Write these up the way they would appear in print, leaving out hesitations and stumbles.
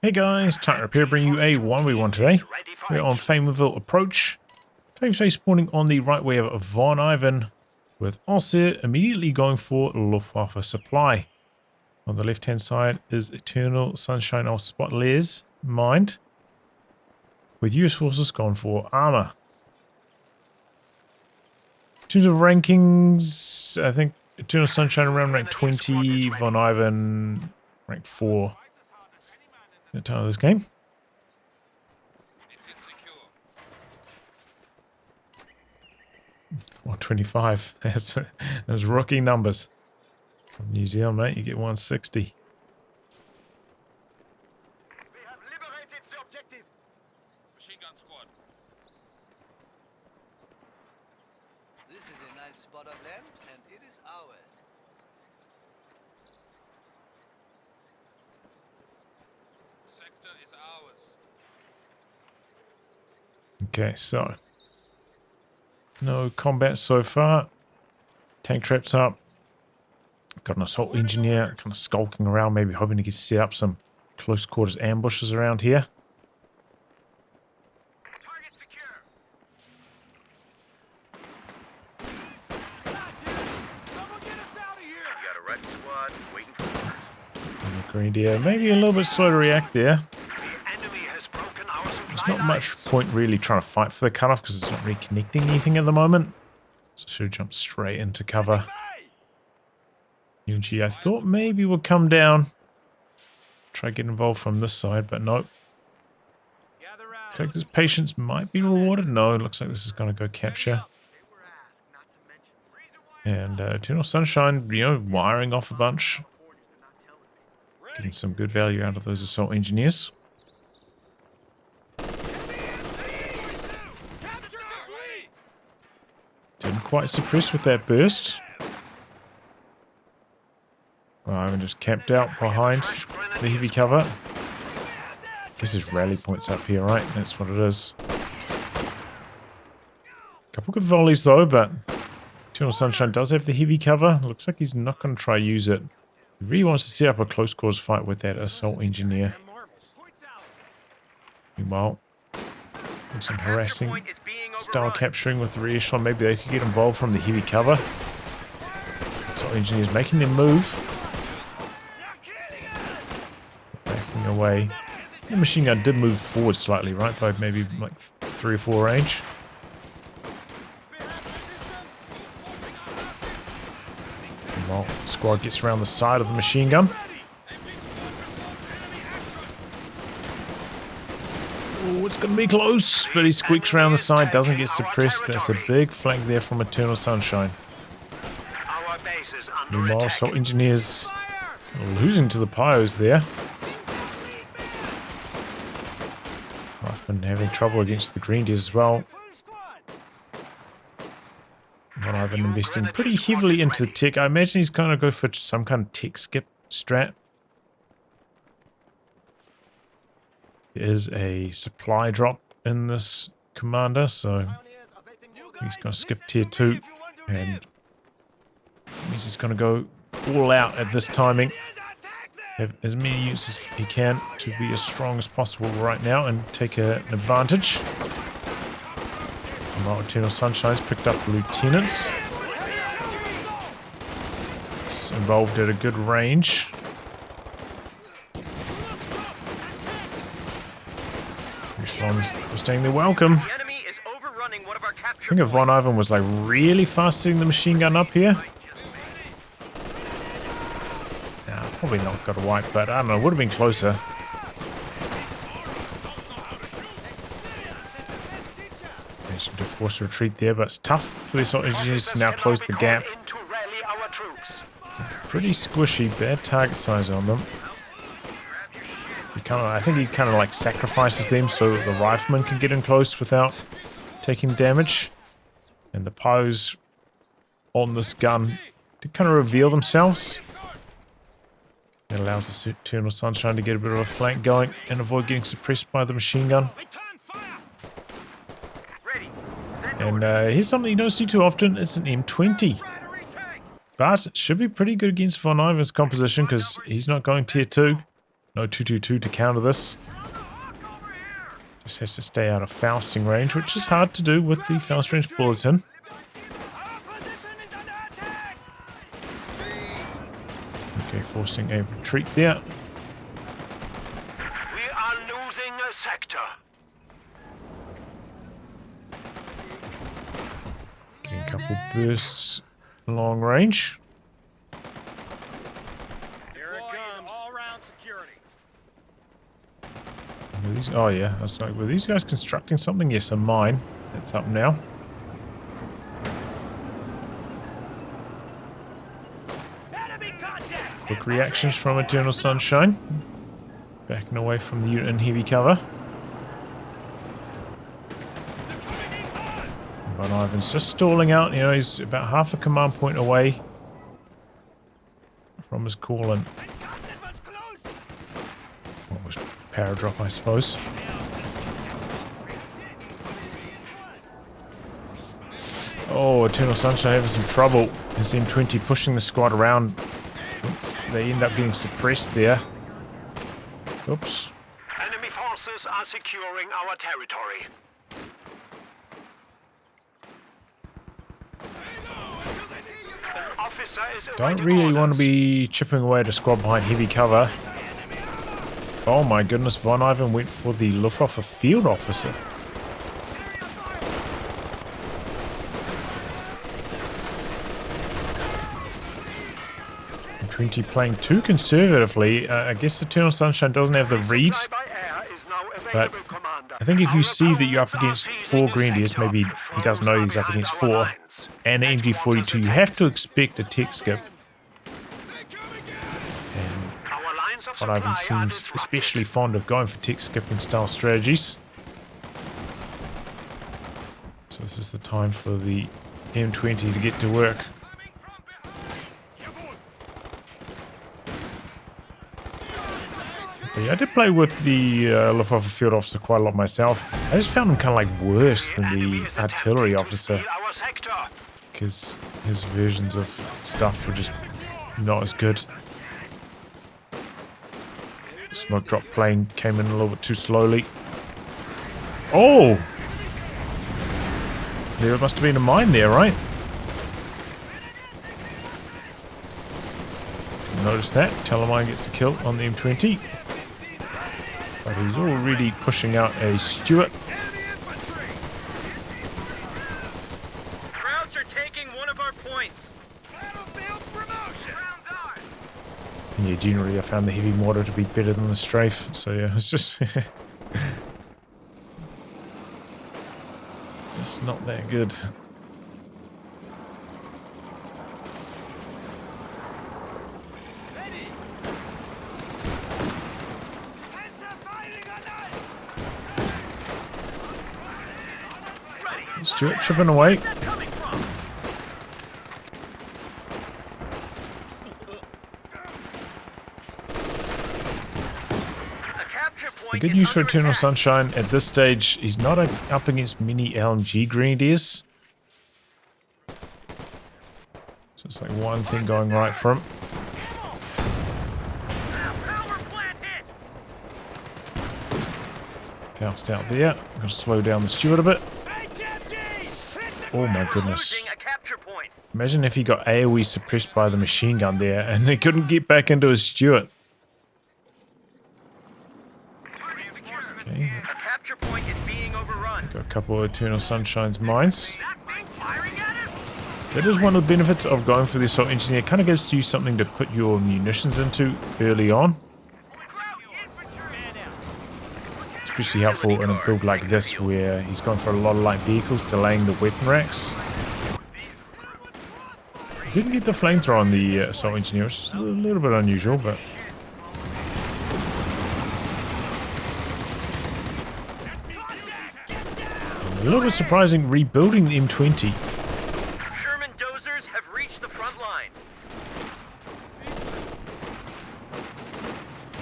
Hey guys, Tightrope here, bringing you a 1v1 today. We're on Faymonville approach. Today spawning on the right way of VonIvan, with Ostheer immediately going for Luftwaffe supply. On the left hand side is Eternal Sunshine of Spotles mined, with US forces gone for armor. In terms of rankings, I think Eternal Sunshine around rank 20, VonIvan rank 4 at the time of this game. 125. That's rookie numbers. From New Zealand, mate, you get 160. We have liberated the objective. Machine gun squad. This is a nice spot of land, and it is ours. Sector is ours. Okay, so no combat so far. Tank traps up. Got an assault engineer kind of skulking around, maybe hoping to get to set up some close quarters ambushes around here. Target secure. Someone get us out of here. We got a red squad waiting for orders. And the Grenadier maybe a little bit slow to react there. The enemy has broken our supply There's not much lines. point really trying to fight for the cutoff because it's not really connecting anything at the moment. So I should jump straight into cover. UG I thought maybe would come down. Try to get involved from this side, but no. Gather round. Looks like this patience might be rewarded. No, it looks like this is going to go capture. And Eternal Sunshine, you know, wiring off a bunch. Getting some good value out of those assault engineers. Didn't quite suppress with that burst. I'm just camped out behind the heavy cover. Guess there's rally points up here, right? That's what it is. Couple good volleys though, but Eternal Sunshine does have the heavy cover. Looks like he's not going to try use it. He really wants to set up a close quarters fight with that assault engineer. Meanwhile, doing some harassing style capturing with the re-echelon. Maybe they could get involved from the heavy cover. Assault engineers making them move. Backing away. The machine gun did move forward slightly, right? By maybe like 3 or 4 range. Well, squad gets around the side of the machine gun. Oh, it's going to be close, but he squeaks around the side, doesn't get suppressed. That's a big flank there from Eternal Sunshine. Our base is under Meanwhile, attack. assault engineers losing to the pyros there. I've been having trouble against the Grenadiers as well. But I've been investing pretty heavily into tech. I imagine he's going to go for some kind of tech skip strat. There is a supply drop in this commander, so he's going to skip tier 2. And means he's going to go all out at this timing. Have as many units as he can to be as strong as possible right now and take an advantage. While Eternal Sunshine's picked up lieutenants. It's involved at a good range. Echelon's staying their welcome. The enemy is overrunning one of our I capture think if VonIvan was like really fast setting the machine gun up here. Nah, probably not got a wipe, but I don't know, would have been closer. Managed to force a retreat there, but it's tough for the assault engineers to now close the gap. Pretty squishy, bad target size on them. I think he kind of like sacrifices them so that the rifleman can get in close without taking damage. And the pyros on this gun to kind of reveal themselves. It allows the Eternal Sunshine to get a bit of a flank going and avoid getting suppressed by the machine gun. And here's something you don't see too often. It's an M20. But it should be pretty good against VonIvan's composition because he's not going tier 2. No 222 to counter this. Just has to stay out of Fausting range, which is hard to do with the Faust range bulletin. Okay, forcing a retreat there. We are losing a sector. Getting a couple bursts long range. Here it comes. All-round security. Were these, oh yeah, I was like, were these guys constructing something? Yes, a mine. That's up now. Quick reactions from Eternal Sunshine. Backing away from the unit in heavy cover. VonIvan's just stalling out. You know, he's about half a command point away from his call in. What was power drop, I suppose. Oh, Eternal Sunshine having some trouble. His M20 pushing the squad around. They end up getting suppressed there. Oops. Enemy forces are securing our territory. An officer is Don't awaiting really want to orders. be chipping away at a squad behind heavy cover. Oh my goodness, VonIvan went for the Luftwaffe field officer. M20 playing too conservatively. I guess Eternal Sunshine doesn't have the read. But I think if you see that you're up against 4 Grenadiers, maybe he doesn't know he's up against 4, and an MG42, you have to expect a tech skip. And VonIvan seems especially fond of going for tech skipping style strategies. So this is the time for the M20 to get to work. Yeah, I did play with the Luftwaffe field officer quite a lot myself. I just found him kind of like worse than the artillery officer, because his versions of stuff were just not as good. Smoke drop plane came in a little bit too slowly. Oh! There must have been a mine there, right? Didn't notice that. Telemine gets a kill on the M20. But he's already pushing out a Stuart. Krauts are taking one of our points. Yeah, generally I found the heavy mortar to be better than the strafe, so yeah, it's just it's not that good. Stuart chipping away. The good news for Eternal Sunshine at this stage, he's not up against many LMG Grenadiers. So it's like one thing going right for him. Faust out there. I'm going to slow down the Stuart a bit. Oh my goodness. Imagine if he got AoE suppressed by the machine gun there and he couldn't get back into his Stuart. Okay. Got a couple of Eternal Sunshine's mines. That is one of the benefits of going for the Assault Engineer. It kind of gives you something to put your munitions into early on. Especially helpful in a build like this where he's going for a lot of light vehicles, delaying the weapon racks. Didn't get the flamethrower on the Assault Engineer, which is a little bit unusual, but... a little bit surprising rebuilding the M20. Sherman dozers have reached the front line.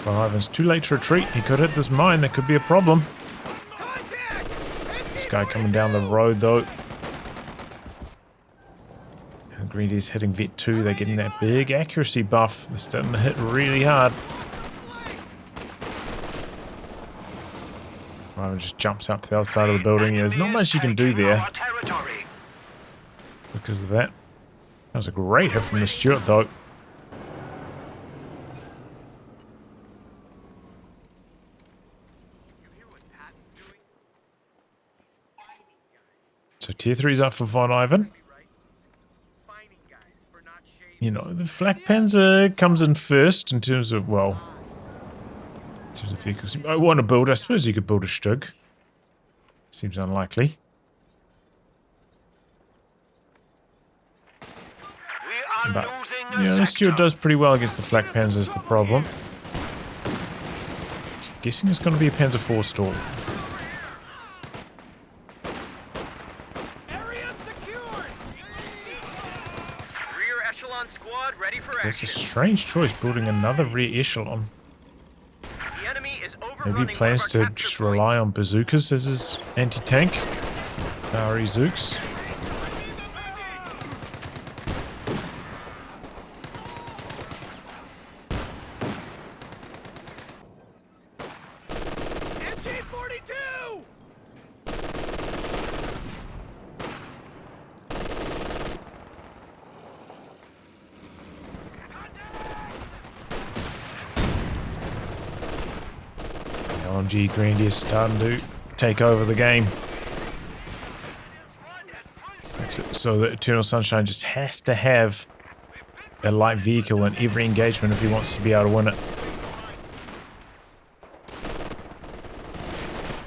VonIvan's too late to retreat. He could hit this mine. That could be a problem. This guy coming down the road, though. And Grenadiers hitting Vet 2. They're getting that big accuracy buff. They're starting to hit really hard. Ivan just jumps out to the other side of the building. Yeah, there's not much you can do there because of that. That was a great hit from the Stuart, though. So tier 3 is up for VonIvan. You know, the Flakpanzer comes in first in terms of, well, in terms of vehicles. I want to build, I suppose you could build a Stug. Seems unlikely. But, yeah, the Stuart does pretty well against the Flakpanzer is the problem. So I'm guessing it's going to be a Panzer IV stall. It's a strange choice building another rear echelon. Maybe he plans to just rely on bazookas as his anti-tank. Bowery Zooks. LMG Grandier starting to take over the game. Makes it so that Eternal Sunshine just has to have a light vehicle in every engagement if he wants to be able to win it.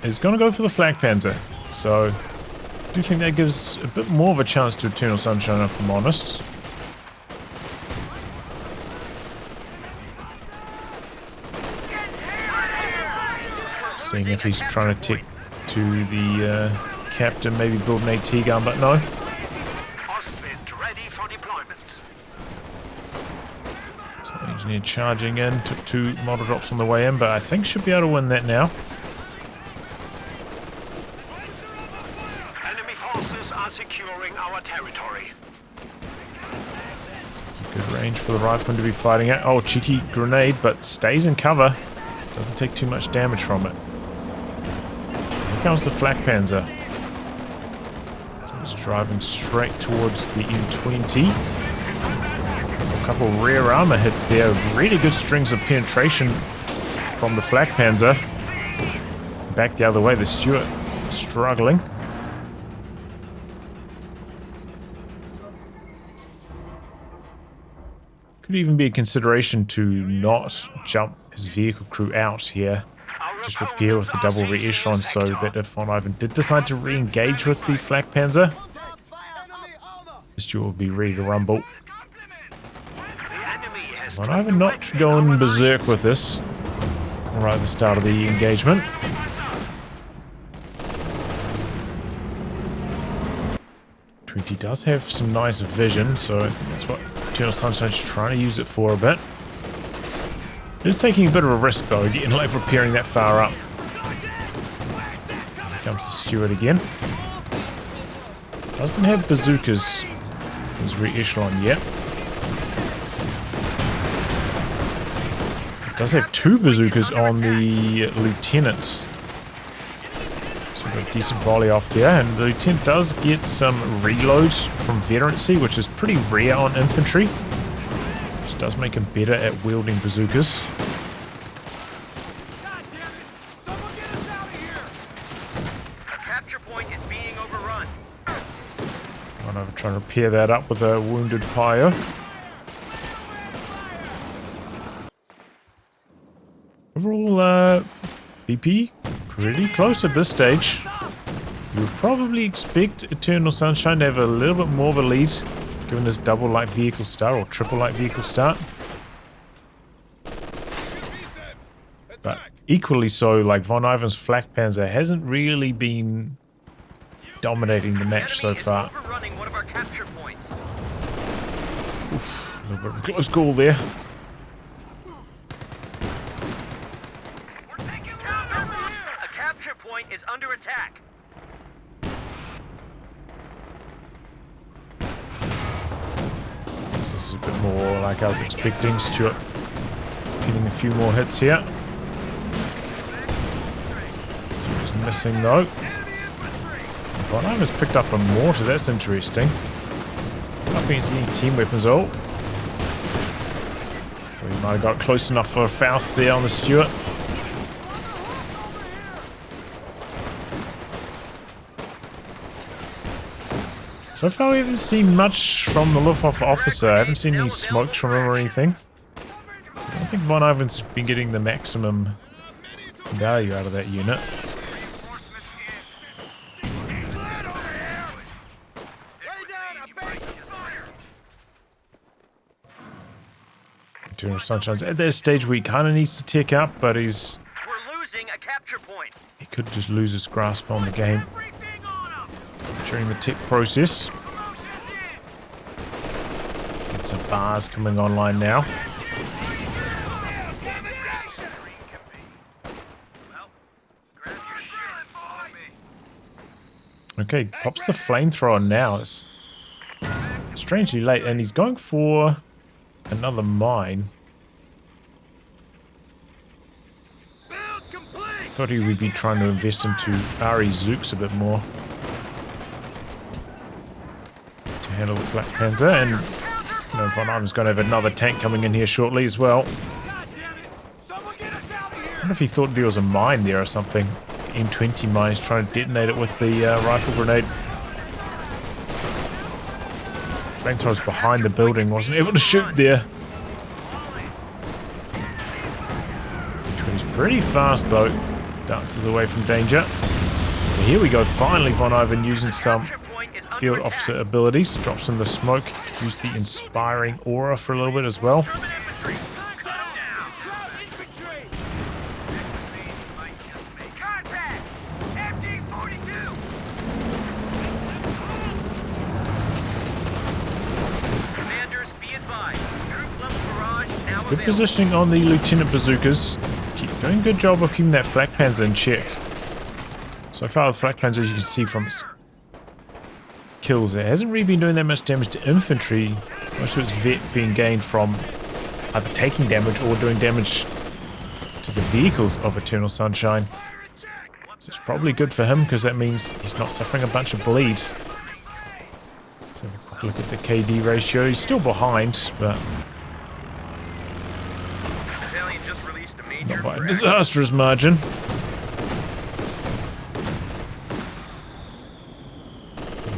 He's going to go for the Flakpanzer, so I do think that gives a bit more of a chance to Eternal Sunshine, if I'm honest. Seeing if he's trying to tick to the captain, maybe build an AT gun, but no. So engineer charging in, took 2 model drops on the way in, but I think should be able to win that now. Enemy forces are securing our territory. It's a good range for the rifleman to be fighting at. Oh, cheeky grenade, but stays in cover. Doesn't take too much damage from it. Here comes the Flakpanzer. So he's driving straight towards the M20. A couple rear armor hits there. Really good strings of penetration from the Flakpanzer. Back the other way, the Stuart struggling. Could even be a consideration to not jump his vehicle crew out here. Just repair with the double re-echelon so that if VonIvan did decide to re-engage with the Flakpanzer, this Stuart will be ready to rumble. VonIvan not going berserk with this right at the start of the engagement. He does have some nice vision, so that's what Eternal Sunshine's trying to use it for a bit. Just taking a bit of a risk though, getting like repairing that far up. Here comes the Stuart again. Doesn't have bazookas in his re-echelon yet. It does have 2 bazookas on the lieutenant. A decent volley off there, and the lieutenant does get some reloads from veterancy, which is pretty rare on infantry, which does make him better at wielding bazookas. God damn it! Someone get us out of here! A capture point is being overrun. I'm going to try to repair that up with a wounded pyre. Overall, BP pretty close at this stage. You would probably expect Eternal Sunshine to have a little bit more of a lead given this double light vehicle start or triple light vehicle start. But equally so, like VonIvan's Flakpanzer hasn't really been dominating the match so far. Oof, a little bit of a close call there. Is under attack. This is a bit more like I was expecting. Stuart getting a few more hits here. He's missing though. VonIvan's picked up a mortar, that's interesting. Not being any team weapons at all. Thought he might have got close enough for a Faust there on the Stuart. So far we haven't seen much from the Luftwaffe officer. I haven't seen any smokes from him or anything. So I think VonIvan's been getting the maximum value out of that unit. Eternal Sunshine's at that stage where he kind of needs to tick up, but We're losing a capture point. he could just lose his grasp on the game during the tech process. Get some bars coming online now. Okay, pops the flamethrower now. It's strangely late, and he's going for another mine. Thought he would be trying to invest into RE Zooks a bit more to handle the Flakpanzer, and you know, VonIvan's going to have another tank coming in here shortly as well. I wonder if he thought there was a mine there or something. M20 mines, trying to detonate it with the rifle grenade. Flamethrower's behind the building, wasn't able to shoot there. He's pretty fast though. Dances away from danger. But here we go, finally VonIvan using some field officer abilities. Drops in the smoke. Use the inspiring aura for a little bit as well. Good positioning on the Lieutenant Bazookas. Doing a good job of keeping that Flakpanzer in check. So far the Flakpanzer, as you can see from its kills, it hasn't really been doing that much damage to infantry. Most of its vet being gained from either taking damage or doing damage to the vehicles of Eternal Sunshine. So it's probably good for him because that means he's not suffering a bunch of bleed. So have a quick look at the KD ratio. He's still behind, but not by a disastrous margin.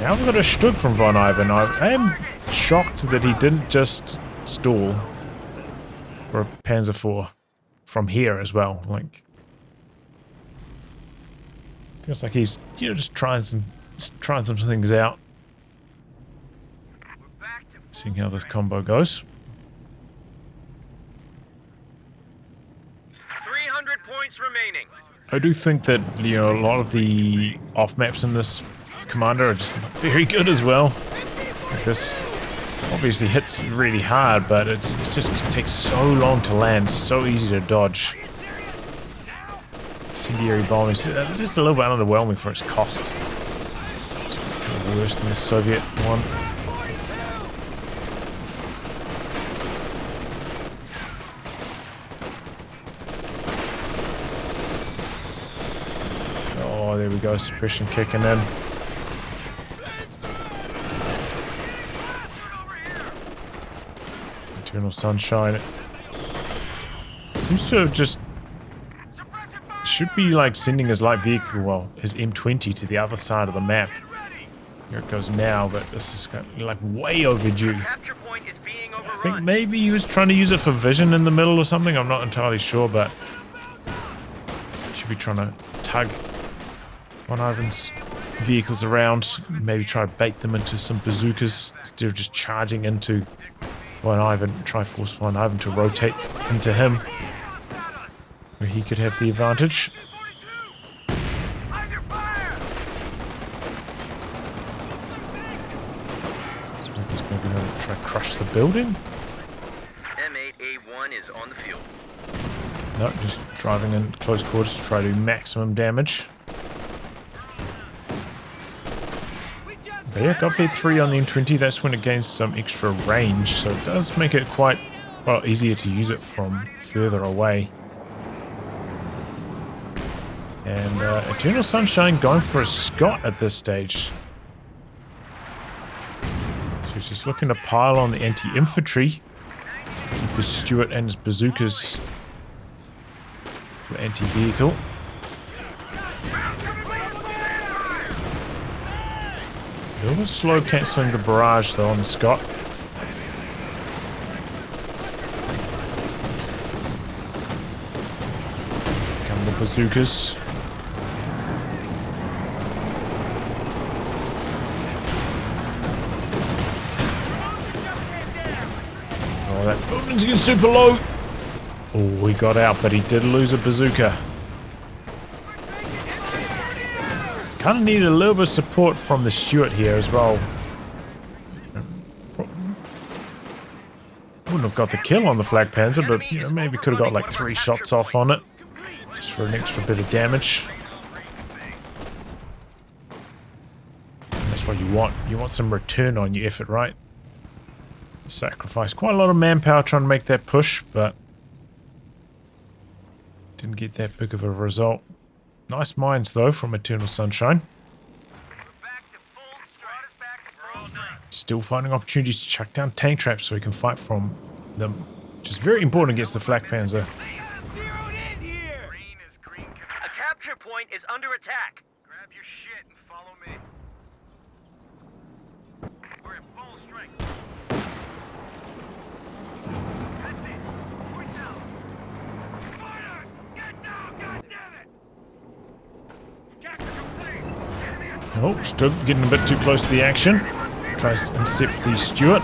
Now we've got a Stug from VonIvan. I am shocked that he didn't just stall for a Panzer IV from here as well. Like, feels like he's, you know, just trying some things out. Seeing how this combo goes. 300 points remaining. I do think that, you know, a lot of the off maps in this commander are just not very good as well. Like, this obviously hits really hard, but it just takes so long to land. It's so easy to dodge. Incendiary bombing is just a little bit underwhelming for its cost. It's kind of worse than the Soviet one. Oh, there we go, suppression kicking in. Eternal Sunshine. It seems to have just... should be like sending his light vehicle, well, his M20 to the other side of the map. Here it goes now, but this is like way overdue. I think maybe he was trying to use it for vision in the middle or something. I'm not entirely sure, but should be trying to tug VonIvan's vehicles around, maybe try to bait them into some bazookas instead of just charging into VonIvan. Try force VonIvan to rotate into him, where he could have the advantage. Looks like he's maybe going to try to crush the building. M8A1 is on the field. No, just driving in close quarters to try to do maximum damage. But yeah, got Fed 3 on the M20. That's when it gains some extra range, so it does make it quite, well, easier to use it from further away. And Eternal Sunshine going for a Scott at this stage. So he's just looking to pile on the anti-infantry. Keep his Stuart and his bazookas for the anti-vehicle. A little bit slow cancelling the barrage though on the Scott. Come the bazookas. Oh, that building's getting super low. Oh, he got out, but he did lose a bazooka. Kind of need a little bit of support from the Stuart here as well. Wouldn't have got the kill on the Flakpanzer, but you know, maybe could have got like 3 shots off on it. Just for an extra bit of damage. That's what you want. You want some return on your effort, right? Sacrificed quite a lot of manpower trying to make that push, but didn't get that big of a result. Nice mines though from Eternal Sunshine. Still finding opportunities to chuck down tank traps so he can fight from them, which is very important against the Flakpanzer. A capture point is under attack. Grab your shit and follow me. We're at full strength. That's it. Point down. Fighters, get down, goddammit! Capture complete. Oh, still getting a bit too close to the action. Tries to intercept the Stuart.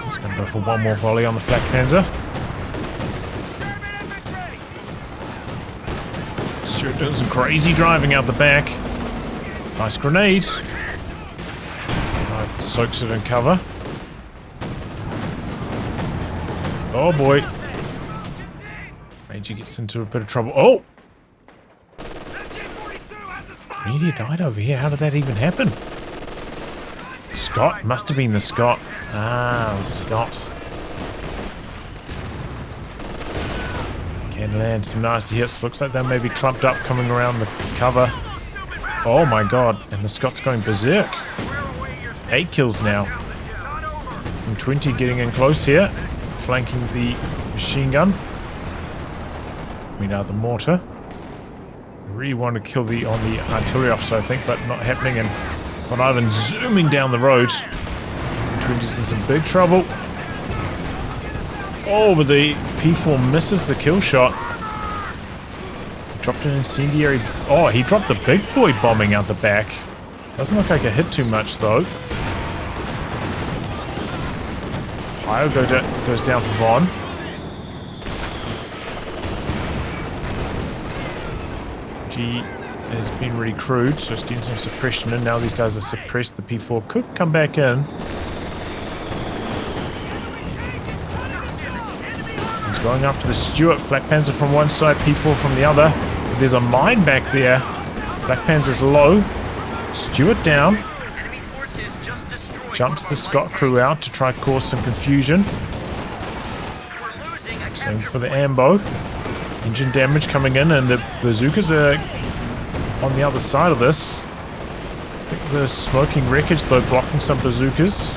He's going to go for one more volley on the Flakpanzer. Stuart doing some crazy driving out the back. Nice grenade. Soaks it in cover. Oh boy. Major gets into a bit of trouble. Oh! Media died over here. How did that even happen? Scott? Must have been the Scott. Ah, the Scott. Can land some nasty hits. Looks like they may be clumped up coming around the cover. Oh my god. And the Scott's going berserk. 8 kills now. And 20 getting in close here. Flanking the machine gun. I mean, the mortar. Really want to kill the on the artillery officer, I think, but not happening. And VonIvan zooming down the road. 20's in some big trouble. Oh, but the P4 misses the kill shot. Dropped an incendiary. Oh, he dropped the big boy bombing out the back. Doesn't look like it hit too much though. Ohio goes down for Von. G has been really crude, so it's getting some suppression in. Now these guys are suppressed. The P4 could come back in. He's going after the Stuart. Flakpanzer from one side, P4 from the other. But there's a mine back there. Flakpanzer's low. Stuart down. Jumps the Scott crew out to try to cause some confusion. Same for the ambo. Engine damage coming in, and the bazookas are on the other side of this. I think the smoking wreckage, though, blocking some bazookas.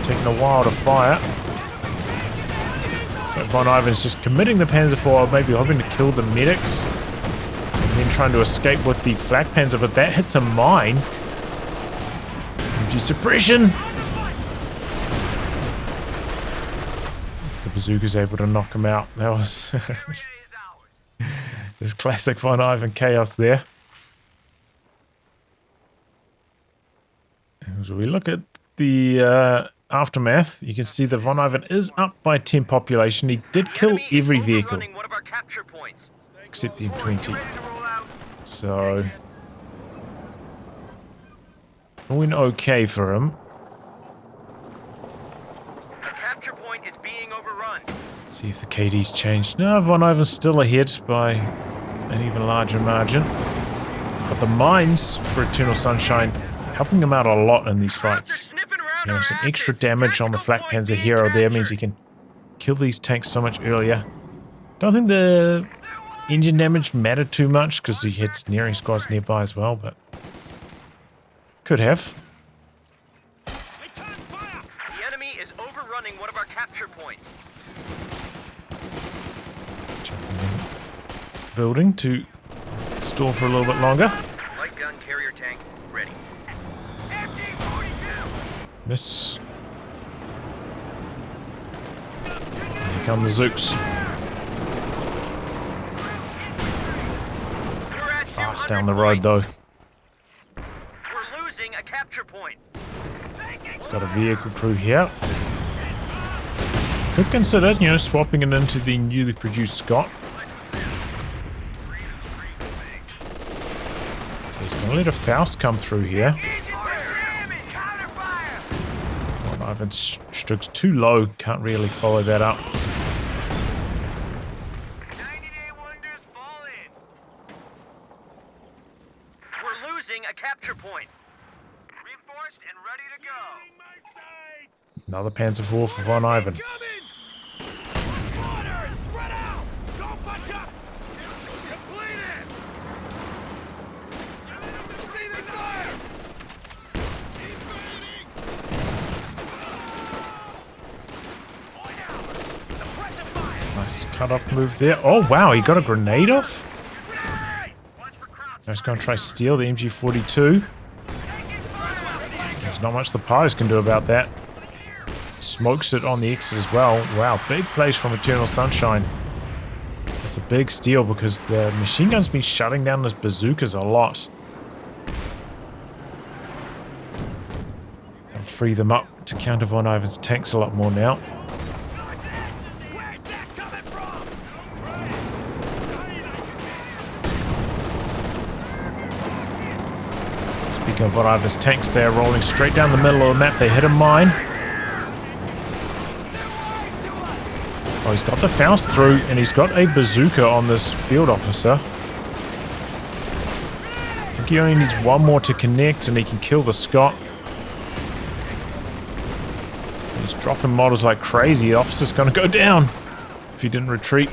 Taking a while to fire. So VonIvan's just committing the Panzer IV, maybe hoping to kill the medics. And then trying to escape with the Flakpanzer, but that hits a mine. MG suppression. The bazooka's able to knock him out. That was... There's classic VonIvan chaos there. As we look at the aftermath, you can see that VonIvan is up by 10 population. He did kill every vehicle, except the M20. So, going okay for him. See if the KD's changed. No, VonIvan's still ahead by an even larger margin. But the mines for Eternal Sunshine helping him out a lot in these fights. You know, some extra damage on the Flakpanzer hero there means he can kill these tanks so much earlier. Don't think the engine damage mattered too much because he hit nearing squads nearby as well, but could have. The enemy is overrunning one of our capture points. Jumping in building to store for a little bit longer. Light gun carrier tank ready. Miss. Here come the Zooks. Fast down the road though. We're losing a capture point. It's got a vehicle crew here. Could consider, you know, swapping it into the newly produced Scott. So he's going to let a Faust come through here. VonIvan Strug's too low, can't really follow that up. We're losing a capture point. Reinforced and ready to go. Another Panzer IV for VonIvan. Nice cut-off move there. Oh, wow, he got a grenade off? Now he's going to try to steal the MG42. There's not much the pilots can do about that. Smokes it on the exit as well. Wow, big plays from Eternal Sunshine. That's a big steal because the machine gun's been shutting down those bazookas a lot. That'll free them up to counter VonIvan's tanks a lot more now. Speaking of VonIvan's tanks, they're rolling straight down the middle of the map. They hit a mine. Oh, he's got the Faust through, and he's got a bazooka on this field officer. I think he only needs one more to connect, and he can kill the Scott. He's dropping models like crazy. The officer's going to go down if he didn't retreat.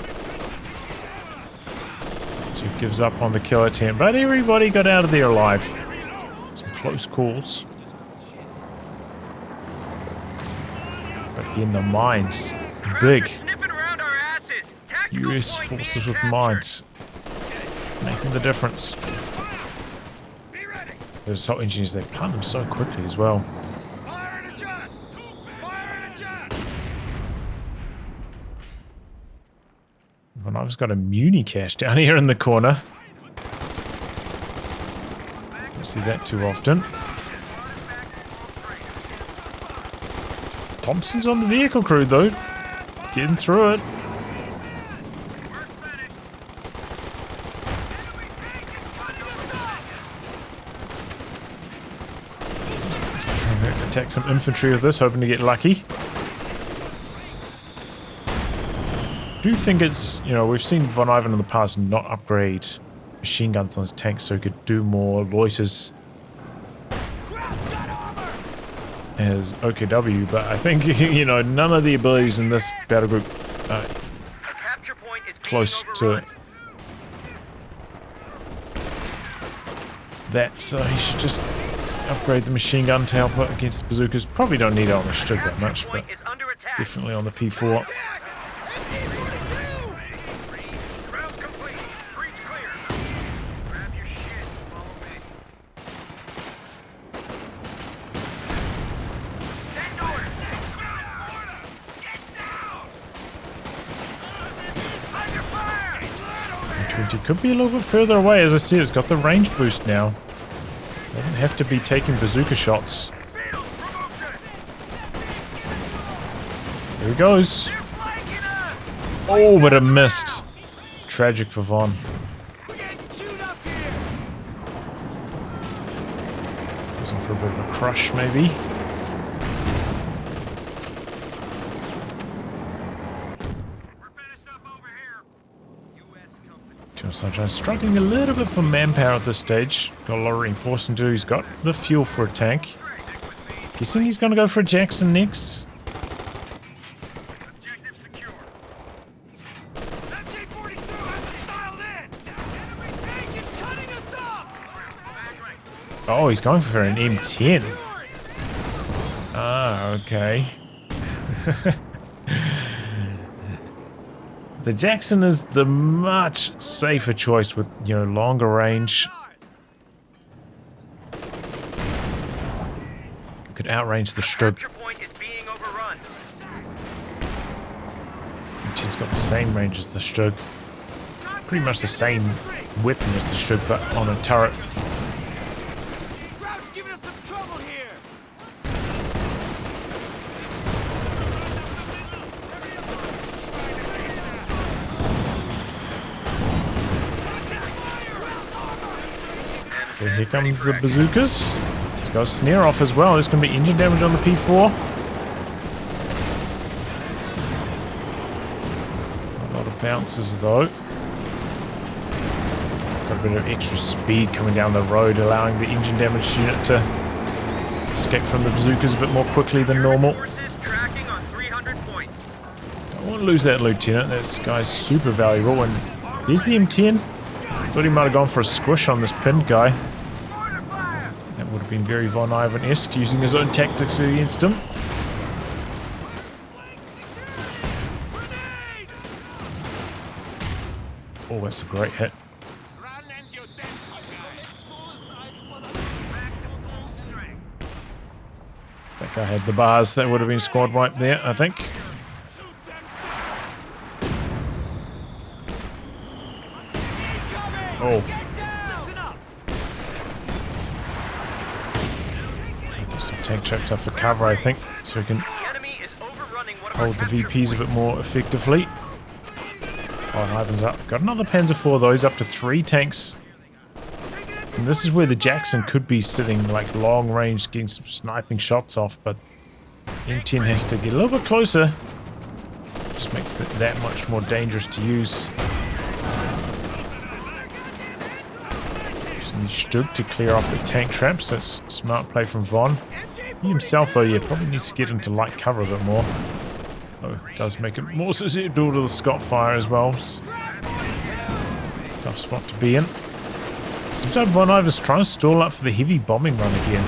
So he gives up on the kill attempt, but everybody got out of there alive. Some close calls. But again, the mines, big. US forces with mines, making the difference. Those assault engineers, they plant them so quickly as well. VonIvan's got a Muni cache down here in the corner. Don't see that too often. Thompson's on the vehicle crew though, getting through it. Attack some infantry with this, hoping to get lucky. I do think it's, you know, we've seen VonIvan in the past not upgrade machine guns on his tanks so he could do more loiters as OKW, but I think, you know, none of the abilities in this battle group are close to that, so he should just upgrade the machine gun to help against the bazookas. Probably don't need it on the Strug that much, but definitely on the P4. Could be a little bit further away. As I said, it's got the range boost now. Doesn't have to be taking bazooka shots. Here he goes. Oh, but it missed. Tragic for Von. Goes in for a bit of a crush, maybe. Sunshine struggling a little bit for manpower at this stage. Got a lot of reinforcing to do. He's got the fuel for a tank. Guessing he's going to go for a Jackson next. Oh, he's going for an M10. Ah, okay. The Jackson is the much safer choice with, you know, longer range. Could outrange the Stug. Capture point is being overrun. It's got the same range as the Stug. Pretty much the same weapon as the Stug, but on a turret. Crowd's giving us some trouble here. Okay, here comes the bazookas. He's got a snare off as well. There's going to be engine damage on the P4. A lot of bounces though. Got a bit of extra speed coming down the road, allowing the engine damage unit to escape from the bazookas a bit more quickly than normal. Forces tracking on 300 points. Don't want to lose that lieutenant. This guy's super valuable. And here's the M10. Thought he might have gone for a squish on this pinned guy. That would have been very VonIvan-esque, using his own tactics against him. Oh, that's a great hit. That guy had the bars. That would have been squad wipe there, I think. Oh. Some tank traps up for cover, I think, so we can The enemy is overrunning one of our hold the capture VPs a bit more effectively. Oh, Ivan's up. Got another Panzer IV though. He's up to 3 tanks. And this is where the Jackson could be sitting like long range, getting some sniping shots off, but M10 has to get a little bit closer. Just makes it that much more dangerous to use. Using the Stug to clear off the tank traps. That's smart play from Von. He himself though, yeah, probably needs to get into light cover a bit more. Oh, it does make it more susceptible to the Scott fire as well. Tough spot to be in. Seems like VonIvan's trying to stall up for the heavy bombing run again.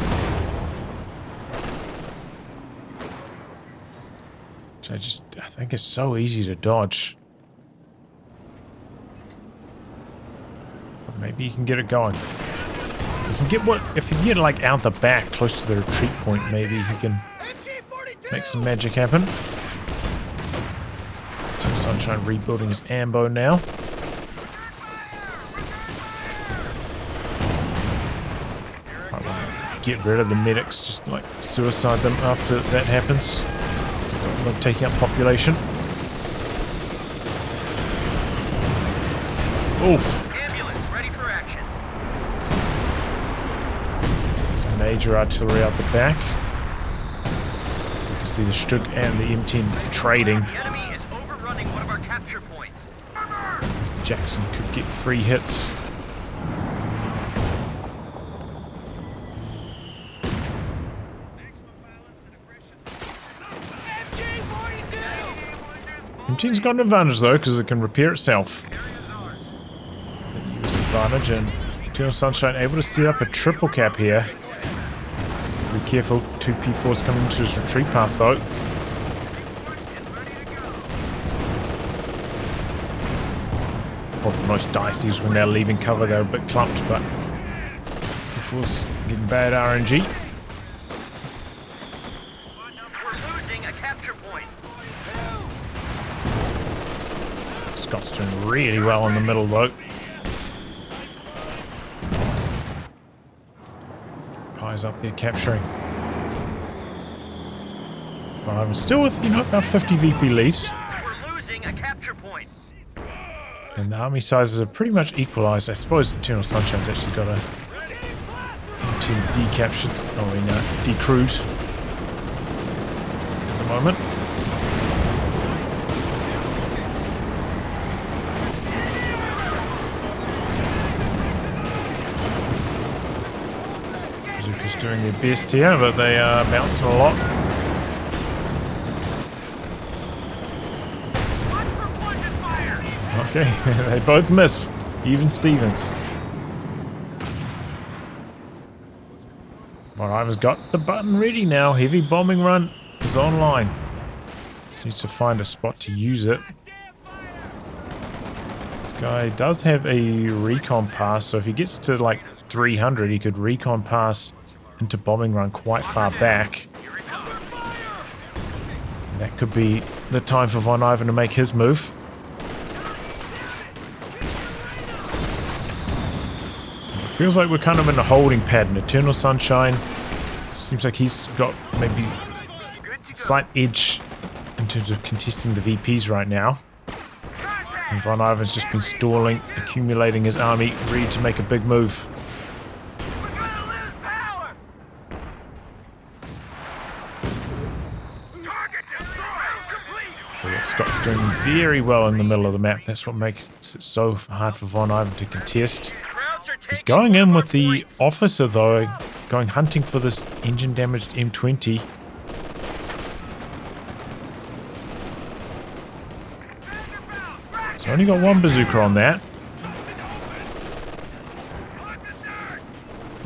Which I think is so easy to dodge. But maybe you can get it going. You can get if you get like out the back close to the retreat point, maybe he can make some magic happen. Sunshine rebuilding his ambo now. Get rid of the medics, just like suicide them after that happens. Not taking up population. Oof. ambulance ready for action. There's major artillery out the back. You can see the Stug and the M10 trading. The enemy is overrunning one of our capture points. The Jackson could get free hits. M10's got an advantage though, because it can repair itself. The US advantage, and Eternal Sunshine able to set up a triple cap here. Be careful, 2 P4s coming into his retreat path though. Probably most dicey is when they're leaving cover, they're a bit clumped, but P4's getting bad RNG. We're losing a capture point. Scott's doing really well in the middle though. Pies up there capturing. Well, I'm still with, you know, about 50 VP leads. We're losing a capture point. And the army sizes are pretty much equalized. I suppose Eternal Sunshine's actually got a team decaptured, decrewed at the moment. Bazooka's doing their best here, but they are bouncing a lot. Okay, they both miss. Even Stevens. VonIvan's got the button ready now. Heavy bombing run is online. Just needs to find a spot to use it. This guy does have a recon pass, so if he gets to like 300, he could recon pass into bombing run quite far back. And that could be the time for VonIvan to make his move. It feels like we're kind of in a holding pattern. Eternal Sunshine seems like he's got maybe a slight edge in terms of contesting the VPs right now. And VonIvan's just been stalling, accumulating his army, ready to make a big move. So yeah, Scott's doing very well in the middle of the map. That's what makes it so hard for VonIvan to contest. He's going in with the officer though, going hunting for this engine damaged M20. He's only got one bazooka on that.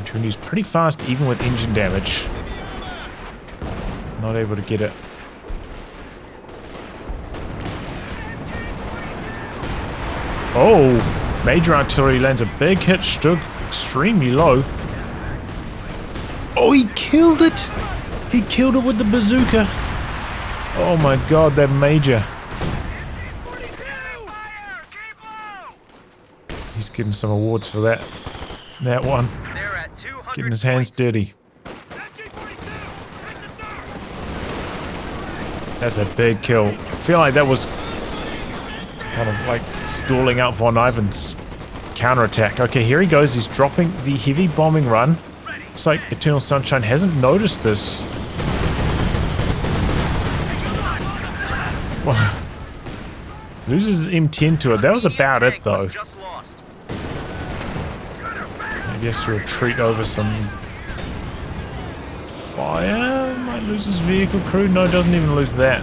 M20's pretty fast even with engine damage. Not able to get it. Oh! Major artillery lands a big hit. Stug extremely low. Oh, he killed it! He killed it with the bazooka. Oh my god, that major. He's getting some awards for that. That one. Getting his hands dirty. That's a big kill. I feel like that was kind of like stalling out VonIvan's counterattack. Okay, here he goes. He's dropping the heavy bombing run. Looks like Eternal Sunshine hasn't noticed this. Well, loses his M10 to it. That was about it, though. Maybe he has to retreat over some fire. Might lose his vehicle crew. No, doesn't even lose that.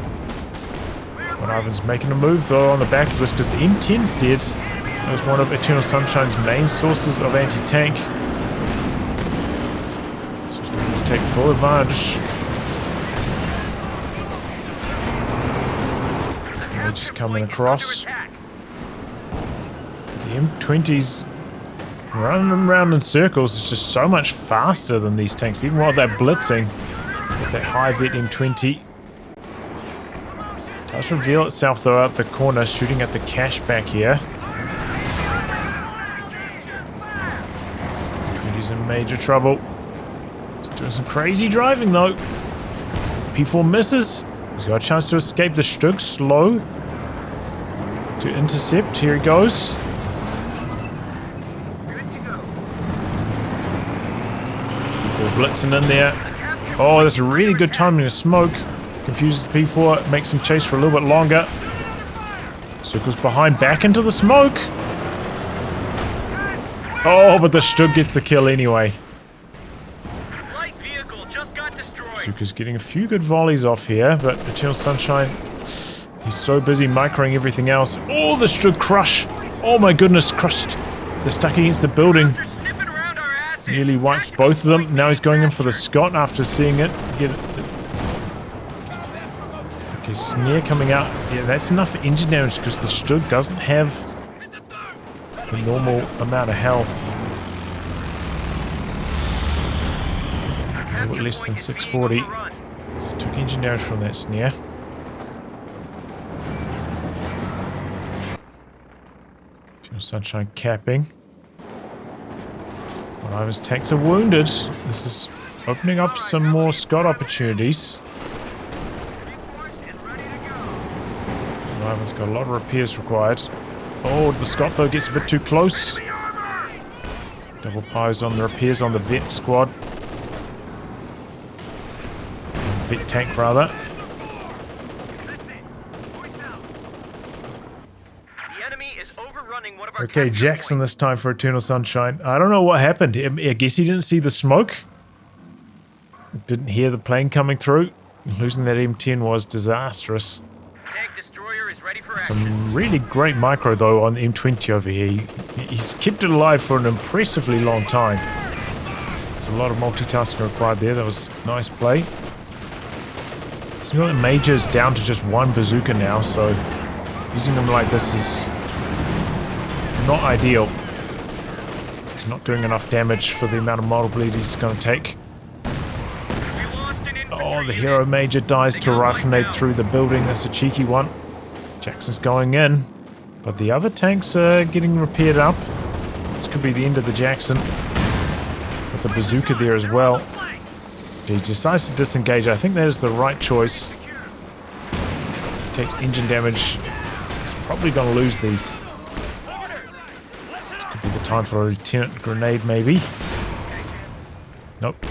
VonIvan's making a move though on the back of this because the M10's dead. That was one of Eternal Sunshine's main sources of anti-tank. So he's looking to take full advantage. They're just coming across. The M20's running around in circles. It's just so much faster than these tanks, even while they're blitzing with that high vet M20. Does reveal itself though out the corner, shooting at the cache back here. 20's in major trouble. He's doing some crazy driving though. P4 misses. He's got a chance to escape. The Stug slow to intercept. Here he goes. P4 blitzing in there. Oh, that's a really good timing to smoke. Confuses the P4, makes him chase for a little bit longer. Circles behind, back into the smoke. Oh, but the Stug gets the kill anyway. Zuka's getting a few good volleys off here, but Eternal Sunshine, he's so busy microing everything else. Oh, the Stug crush. Oh my goodness, crushed. They're stuck against the building. Nearly wipes both of them. Now he's going in for the Scott after seeing it. Get it. Okay, Snare coming out. Yeah, that's enough for engine damage because the Stug doesn't have the normal amount of health. A little less than 640. So took engine damage from that Snare. Sunshine capping. VonIvan's tanks are wounded. This is opening up some more Scott opportunities. VonIvan's got a lot of repairs required. Oh, the Scott though gets a bit too close. Double pies on the repairs on the vet squad. Vet tank rather. Okay, Jackson this time for Eternal Sunshine. I don't know what happened. I guess he didn't see the smoke. Didn't hear the plane coming through. Losing that M10 was disastrous. Some really great micro though on the M20 over here. He's kept it alive for an impressively long time. There's a lot of multitasking required there. That was nice play. So you know, the Major's down to just one bazooka now, so using them like this is not ideal. He's not doing enough damage for the amount of model bleed he's going to take. Oh, the hero Major dies to a rifle nade through the building. That's a cheeky one. Jackson's going in, but the other tanks are getting repaired up. This could be the end of the Jackson. With the bazooka there as well. He decides to disengage. I think that is the right choice. He takes engine damage. He's probably going to lose these. This could be the time for a lieutenant grenade, maybe. Nope.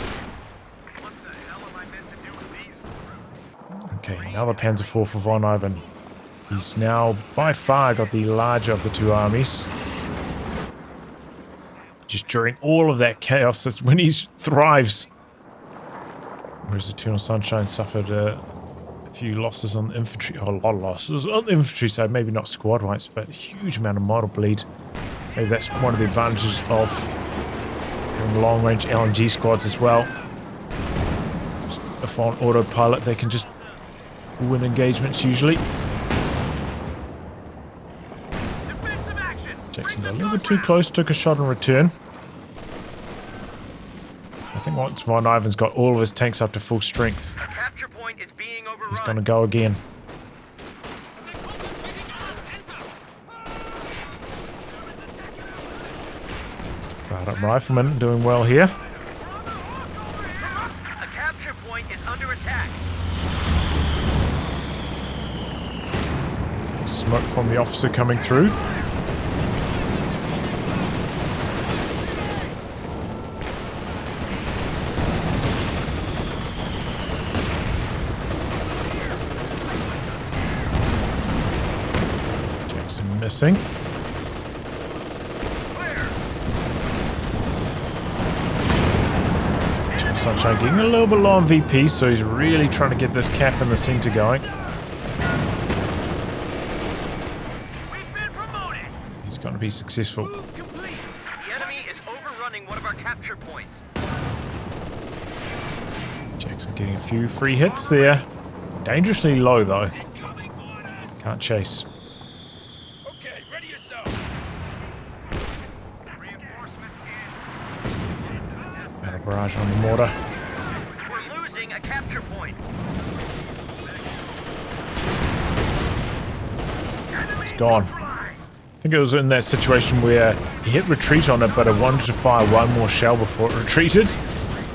Okay, now the Panzer IV for VonIvan. He's now by far got the larger of the two armies. Just during all of that chaos, that's when he thrives. Whereas Eternal Sunshine suffered a few losses on the infantry. Oh, a lot of losses on the infantry side. Maybe not squad wipes, but a huge amount of model bleed. Maybe that's one of the advantages of long-range LMG squads as well. If on autopilot, they can just win engagements usually. Jackson got a little bit too close, took a shot in return. I think once VonIvan's got all of his tanks up to full strength, he's going to go again. Right up Rifleman doing well here. A capture point is under attack. Smoke from the officer coming through. Jackson missing. Sunshine getting a little bit low on VP, so he's really trying to get this cap in the center going. He's going to be successful. The enemy is overrunning one of our capture points. Jackson getting a few free hits there. Dangerously low though. Can't chase. Okay, ready yourself. Battle barrage on the mortar. We're losing a capture point. It's gone. I think it was in that situation where he hit retreat on it, but it wanted to fire one more shell before it retreated.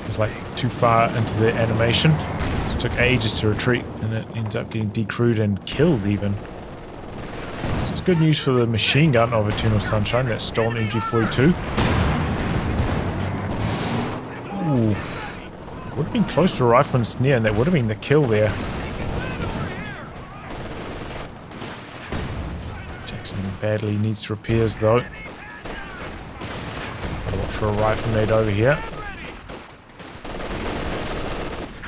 It's like too far into the animation. So it took ages to retreat, and it ends up getting decrewed and killed even. So it's good news for the machine gun of Eternal Sunshine, that stolen MG42. Ooh. Would have been close to a rifleman's snare, and that would have been the kill there. Badly needs repairs though. Gotta watch for a rifle nade over here.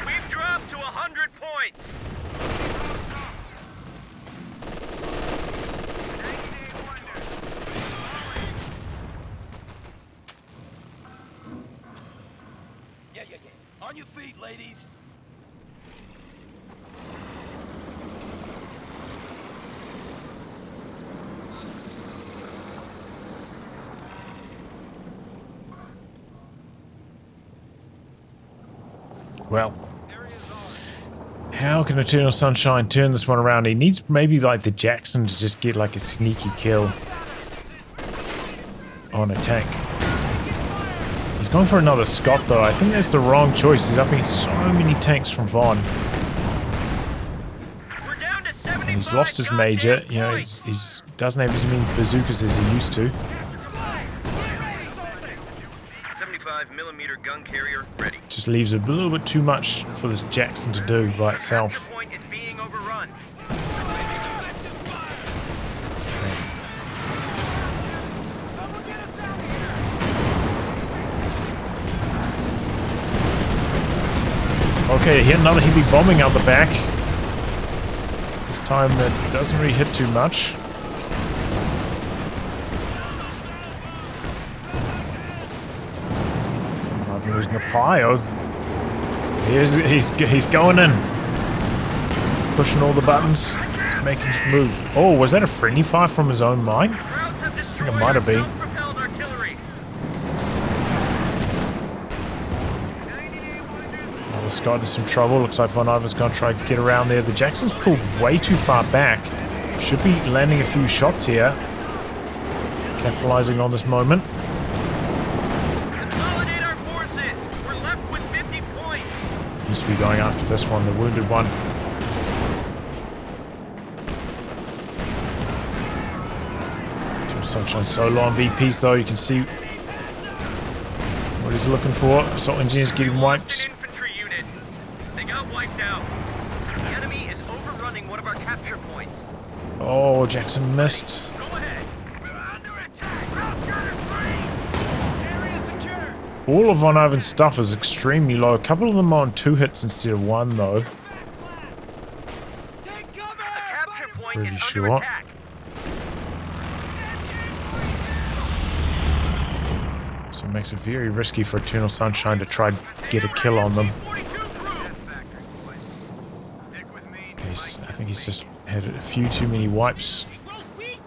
We've dropped to 100 points. Yeah. On your feet, ladies. Well, how can Eternal Sunshine turn this one around? He needs maybe like the Jackson to just get like a sneaky kill on a tank. He's going for another Scott though. I think that's the wrong choice. He's up against so many tanks from Von. We're down to 75 And he's lost his major. You know, he's doesn't have as many bazookas as he used to. 75mm gun carrier ready. Just leaves a little bit too much for this Jackson to do by itself. Capture point is being overrun. Okay, hit another heavy bombing out the back. This time that doesn't really hit too much. losing a Pio. He's going in. He's pushing all the buttons to make him move. Oh, was that a friendly fire from his own mine? Crowds have I think destroyed it might have been. self-propelled artillery. Oh, the Scott in some trouble. Looks like VonIvan's going to try to get around there. The Jackson's pulled way too far back. Should be landing a few shots here. Capitalizing on this moment. Consolidate our forces. We're left with 50 points. Needs to be going after this one, the wounded one. Sunshine solo on VPs though, you can see what he's looking for. Assault engineers getting wiped. An infantry unit. They got wiped out. The enemy is overrunning one of our capture points. Oh, Jackson missed. Go ahead. We're under attack. Route gunner free. Area secure. All of VonIvan's stuff is extremely low. A couple of them are on 2 hits instead of 1 though. Take cover! The capture point Pretty is sure. under attack. So it makes it very risky for Eternal Sunshine to try and get a kill on them. I think he's just had a few too many wipes. We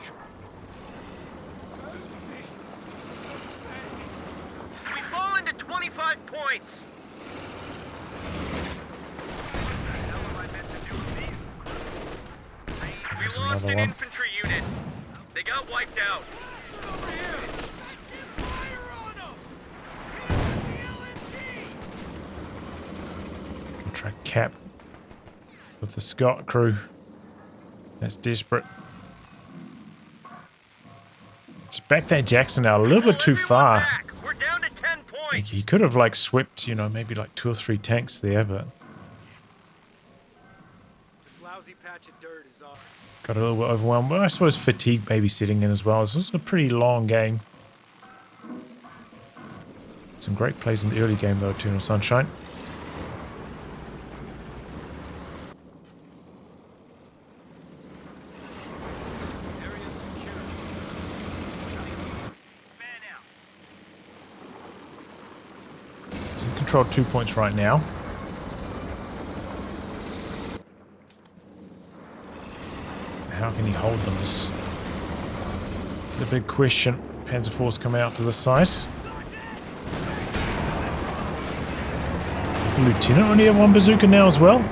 fall into 25 points. We There's lost another an one. infantry unit. They got wiped out. We'll try cap with the Scott crew. That's desperate. Just back that Jackson out a little bit too Everyone far. back. We're down to 10 points. He could have like swept, you know, maybe like 2 or 3 tanks there, but This lousy patch of dirt is ours. got a little bit overwhelmed. But I suppose fatigue maybe setting in as well. This was a pretty long game. Some great plays in the early game though, Eternal Sunshine. Area secure. Man out. So he controlled 2 points right now. How can he hold them is the big question. Panzer Force coming out to the site. Does the lieutenant only have 1 bazooka now as well?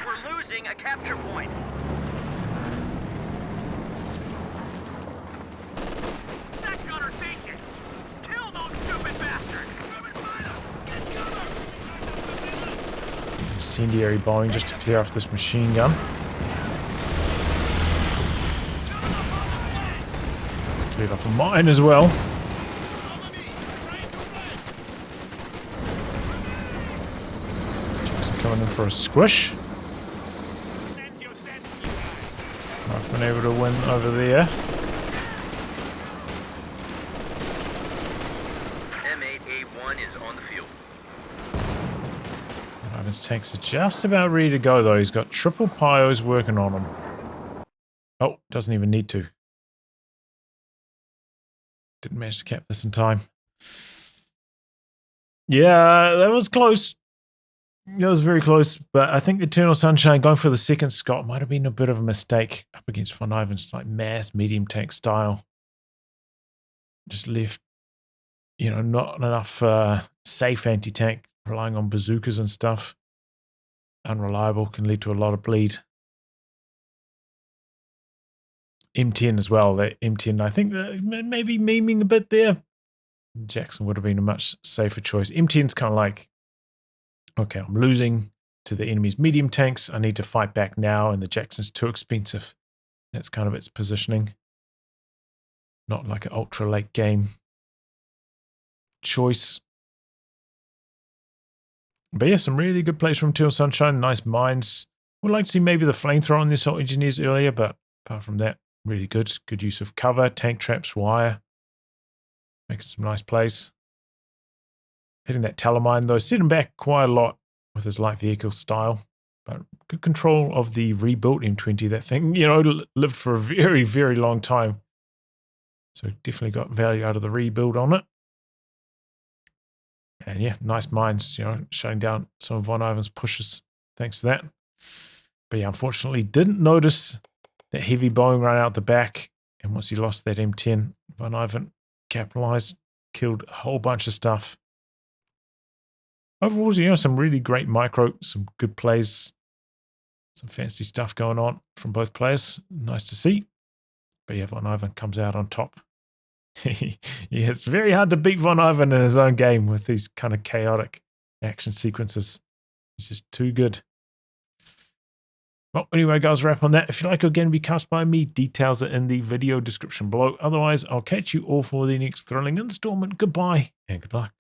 We're losing a capture point. That gunner take it. Kill those stupid bastards. Get cover. Incendiary bombing just to clear off this machine gun. Cleared off a mine as well. Jackson coming in for a squish. I've been able to win over there. M8A1 is on the field. His tanks are just about ready to go though. He's got triple Pios working on him. Oh, doesn't even need to. Didn't manage to cap this in time. Yeah, that was close. That was very close, but I think Eternal Sunshine going for the second Scott might have been a bit of a mistake up against VonIvan's like mass medium tank style. Just left, you know, not enough safe anti-tank, relying on bazookas and stuff. Unreliable, can lead to a lot of bleed. M10 as well. That M10, I think maybe memeing a bit there. Jackson would have been a much safer choice. M10's kind of like, okay, I'm losing to the enemy's medium tanks. I need to fight back now, and the Jackson's too expensive. That's kind of its positioning. Not like an ultra late game choice. But yeah, some really good plays from Eternal Sunshine. Nice mines. Would like to see maybe the flamethrower on the assault engineers earlier, but apart from that, really good. Good use of cover, tank traps, wire. Making some nice plays. Hitting that Talamine though, setting back quite a lot with his light vehicle style. But good control of the rebuilt M20. That thing, you know, lived for a very, very long time. So definitely got value out of the rebuild on it. And yeah, nice mines, you know, shutting down some of VonIvan's pushes thanks to that. But yeah, unfortunately didn't notice that heavy Boeing run out the back. And once he lost that M10, VonIvan capitalized, killed a whole bunch of stuff. Overall, you know, some really great micro, some good plays, some fancy stuff going on from both players. Nice to see. But yeah, VonIvan comes out on top. Yeah, it's very hard to beat VonIvan in his own game with these kind of chaotic action sequences. He's just too good. Well, anyway, guys, wrap on that. If you like again, be cast by me. Details are in the video description below. Otherwise, I'll catch you all for the next thrilling installment. Goodbye and good luck.